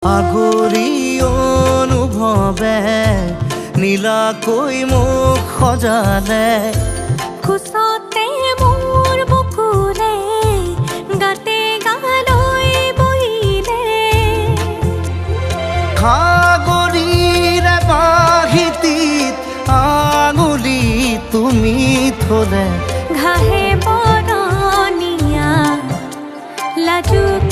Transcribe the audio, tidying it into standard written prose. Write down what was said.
আগৰি অনুভৱে নীলাকৈ মুখ সজালে, খোজতে মোৰ বুকুৰে গাতে গালৈ বহিলে, সাগৰীৰে বাহিতিত আঙুলি তুমি থলে, ঘাহে বৰণীয়া লাজুক